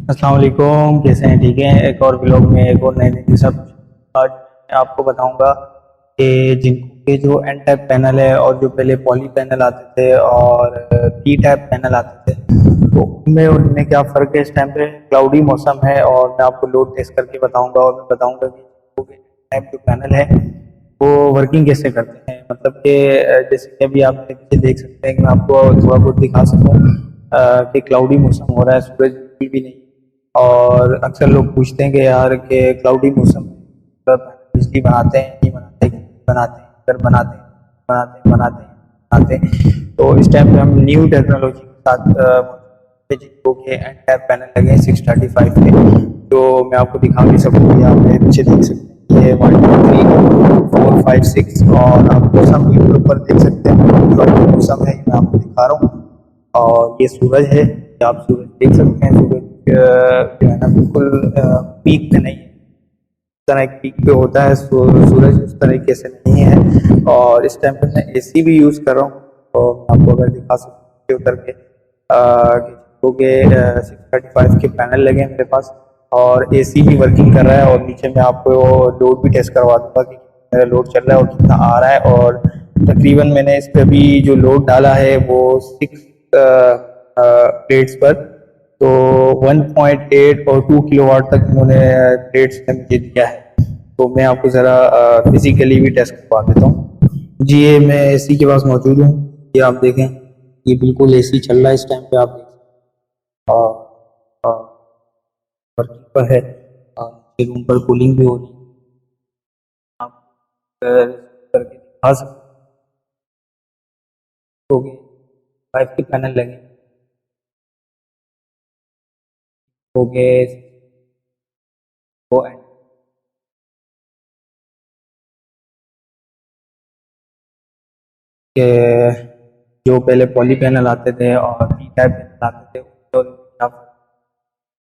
अस्सलाम वालेकुम, कैसे हैं? ठीक हैं। एक और ब्लॉग में एक और नए नए सब। आज मैं आपको बताऊंगा कि जिनको के जो एन टाइप पैनल है और जो पहले पॉली पैनल आते थे और पी टाइप पैनल आते थे, तो उनमें और इनमें क्या फ़र्क है। इस टाइम पे क्लाउडी मौसम है और मैं आपको लोड टेस्ट करके बताऊंगा और मैं बताऊंगा कि टाइप जो पैनल है वो वर्किंग कैसे करते हैं। मतलब कि जैसे कि अभी आप पीछे देख सकते हैं कि मैं आपको थोड़ा बहुत दिखा सकूँ कि क्लाउडी मौसम हो रहा है, सूरज बिल्कुल भी नहीं। और अक्सर लोग पूछते हैं कि यार के क्लाउडी मौसम में मतलब बिजली बनाते हैं नहीं बनाते, बनाते हैं अगर बनाते हैं बनाते हैं बनाते हैं बनाते हैं। तो इस टाइम पे हम न्यू टेक्नोलॉजी के साथ जिनको के एन टाइप पैनल लगे हैं 635 के, जो मैं आपको दिखा भी सकूँ। आप मेरे पीछे देख सकते हैं ये 1 2 3 4 5 6 और आप मौसम बिल्कुल ऊपर देख सकते हैं जो मौसम है मैं आपको दिखा रहा हूँ। और ये सूरज है, ये आप सूरज देख सकते हैं। सूरज जो है ना बिल्कुल पीक पे नहीं है। इस तरह एक पीक पे होता है सूरज, उस तरीके से नहीं है। और इस टाइम पे मैं एसी भी यूज़ कर रहा हूँ, तो आपको अगर दिखा सकते उतर के हो गए 635 के पैनल लगे हैं मेरे पास और एसी भी वर्किंग कर रहा है। और नीचे मैं आपको लोड भी टेस्ट करवा दूंगा कि मेरा लोड चल रहा है और कितना आ रहा है। और तकरीबन मैंने इस पे भी जो लोड डाला है वो 6 प्लेट्स पर, तो 1.8 और 2 किलोवाट तक इन्होंने प्लेट्स ने मुझे दिया है। तो मैं आपको ज़रा फिजिकली भी टेस्ट करवा देता हूँ। जी ये मैं एसी के पास मौजूद हूँ, ये आप देखें, ये बिल्कुल एसी चल रहा है इस टाइम पे, आप देख सकते हैं। और वर्किंग पर है, रूम पर कूलिंग भी हो रही है। आप करके दिखा सकते हो। 5 के पैनल लगे हो गए वो के जो पहले पॉली पैनल आते थे और पी टाइप पैनल आते थे तो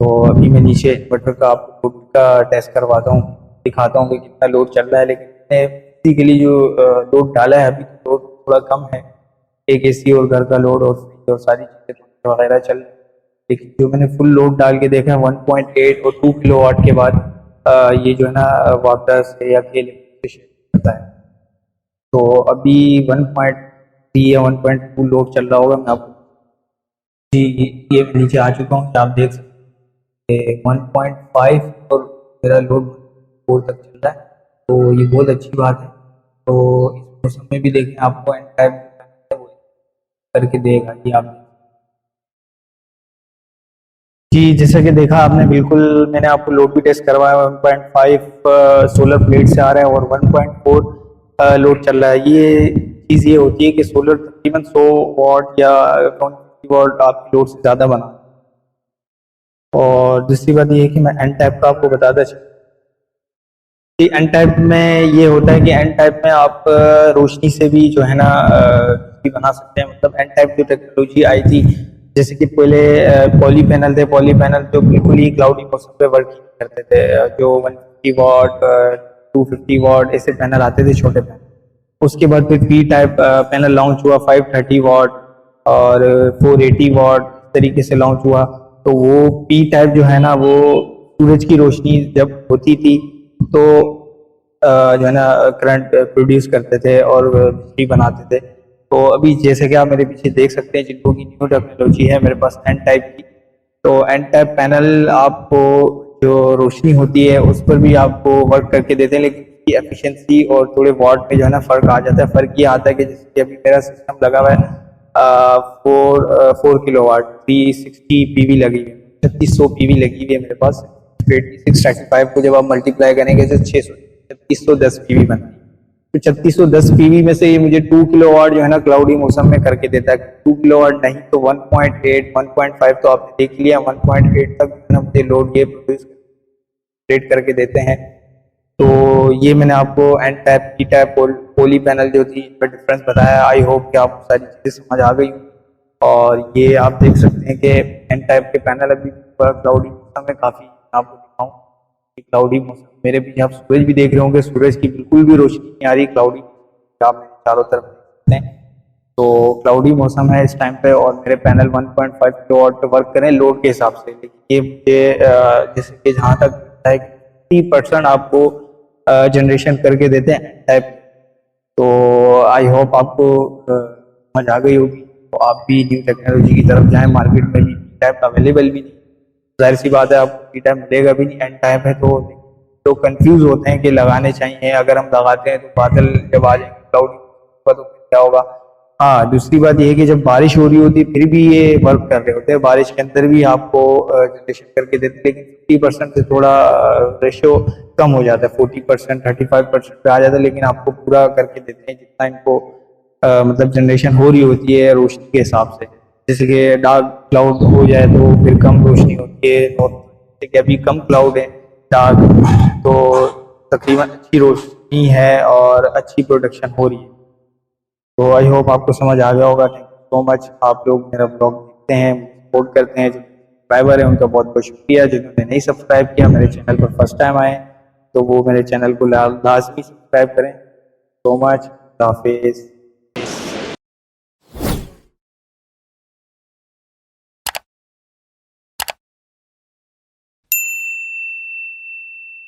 तो अभी मैं नीचे इन्वर्टर का आपको लोड का टेस्ट करवाता हूँ, दिखाता हूँ कि कितना लोड चल रहा है। लेकिन मैंने बेसिकली जो लोड डाला है अभी तो लोड थोड़ा कम है, एक एसी और घर का लोड और फ्रिज और सारी चीज़ें वगैरह चल रही है। लेकिन जो मैंने फुल लोड डाल के देखा है 1.8 और 2 किलोवाट के बाद ये जो है ना वाटर से या खेल करता है। तो अभी 1.3 या 1.2 लोड चल रहा होगा। मैं आपको जी ये मैं नीचे आ चुका हूँ, आप देख सकते हैं 1.5 और मेरा लोड 4 तक चल रहा है, तो ये बहुत अच्छी बात है। तो इस मौसम में भी देखें आपको एंड टाइम करके देगा कि आप जी जैसा कि देखा आपने, बिल्कुल मैंने आपको लोड भी टेस्ट करवाया। 1.5 सोलर प्लेट से आ रहा है और 1.4 लोड चल रहा है। ये चीज़ ये होती है कि सोलर तकरीबन 100 वाट या 150 वाट आपकी लोड से ज़्यादा बना। और दूसरी बात ये है कि मैं एन टाइप का आपको बताता चलूँ कि एन टाइप में ये होता है कि एन टाइप में आप रोशनी से भी जो है ना बिजली बना सकते हैं। मतलब एन टाइप जो टेक्नोलॉजी आई थी, जैसे कि पहले पॉली पैनल थे, पॉली पैनल जो बिल्कुल ही क्लाउडी मौसम पे वर्किंग करते थे, जो 150 वाट 250 वाट ऐसे पैनल आते थे, छोटे पैनल। उसके बाद फिर पी टाइप पैनल लॉन्च हुआ 530 वाट और 480 वाट तरीके से लॉन्च हुआ। तो वो पी टाइप जो है ना वो सूरज की रोशनी जब होती थी तो जो है ना करंट प्रोड्यूस करते थे और बिजली बनाते थे। तो अभी जैसे कि आप मेरे पीछे देख सकते हैं, जिनको की न्यू टेक्नोलॉजी है मेरे पास एन टाइप की, तो एन टाइप पैनल आपको जो रोशनी होती है उस पर भी आपको वर्क करके देते हैं, लेकिन इसकी एफिशिएंसी और थोड़े वाट में जो है ना फ़र्क आ जाता है। फ़र्क ये आता है कि जैसे कि अभी मेरा सिस्टम लगा हुआ है 4 किलोवाट 360 पीवी लगी हुई है, 3600 पीवी लगी हुई है मेरे पास। 635 को जब आप मल्टीप्लाई करेंगे तो 3610 पीवी बनती है। तो 3610 पीवी में से ये मुझे 2 किलोवाट जो है ना क्लाउडी मौसम में करके देता है। 2 किलोवाट नहीं तो 1.8 1.5 तो आपने देख लिया, 1.8 तक मुझे लोड ये प्रोड्यूस रेट करके देते हैं। तो ये मैंने आपको एन टाइप पी टाइप पोली पैनल जो थी इनका डिफरेंस बताया। आई होप कि आपको सारी चीज़ें समझ आ गई। और ये आप देख सकते हैं कि एन टाइप के पैनल अभी क्लाउडी मौसम में काफ़ी, आपको दिखाऊं कि क्लाउडी मौसम मेरे भी, आप सूरज भी देख रहे होंगे, सूरज की बिल्कुल भी रोशनी नहीं आ रही, क्लाउडी आप मेरे चारों तरफ देख सकते हैं। तो क्लाउडी मौसम है इस टाइम पे और मेरे पैनल 1.5 किलोवाट पे वर्क करें लोड के हिसाब से। ये मुझे जैसे कि जहाँ तक लगता है 50% आपको जनरेशन करके देते हैं एन टाइप। तो आई होप आपको समझ आ गई होगी, तो आप भी न्यू टेक्नोलॉजी की तरफ जाएं। मार्केट में भी टाइप अवेलेबल भी नहीं, जाहिर सी बात है आपको टाइप मिलेगा भी नहीं, एंड टाइप है। तो लोग कंफ्यूज होते हैं कि लगाने चाहिए, अगर हम लगाते हैं तो बादल जब आ जाएंगे क्लाउड तो फिर क्या होगा। हाँ, दूसरी बात यह है कि जब बारिश हो रही होती है फिर भी ये वर्क कर रहे होते हैं, बारिश के अंदर भी आपको जनरेशन करके देते हैं, लेकिन 50% से थोड़ा रेशियो कम हो जाता है, 40% 35% पे आ जाता है, लेकिन आपको पूरा करके देते हैं जितना इनको मतलब जनरेशन हो रही होती है रोशनी के हिसाब से। जैसे कि डार्क क्लाउड हो जाए तो फिर कम रोशनी होती है, और जैसे कि अभी कम क्लाउड है डार्क, तो तकरीबन अच्छी रोशनी है और अच्छी प्रोडक्शन हो रही है। तो आई होप आपको समझ आ गया होगा। Thank you so much. आप लोग मेरा ब्लॉग देखते हैं, सपोर्ट करते हैं, जो सब्सक्राइबर है उनका बहुत बहुत शुक्रिया। जिन्होंने नहीं सब्सक्राइब किया, मेरे चैनल पर फर्स्ट टाइम आए, तो वो मेरे चैनल को लाजमी सब्सक्राइब करें। सो मच, हाफिज़।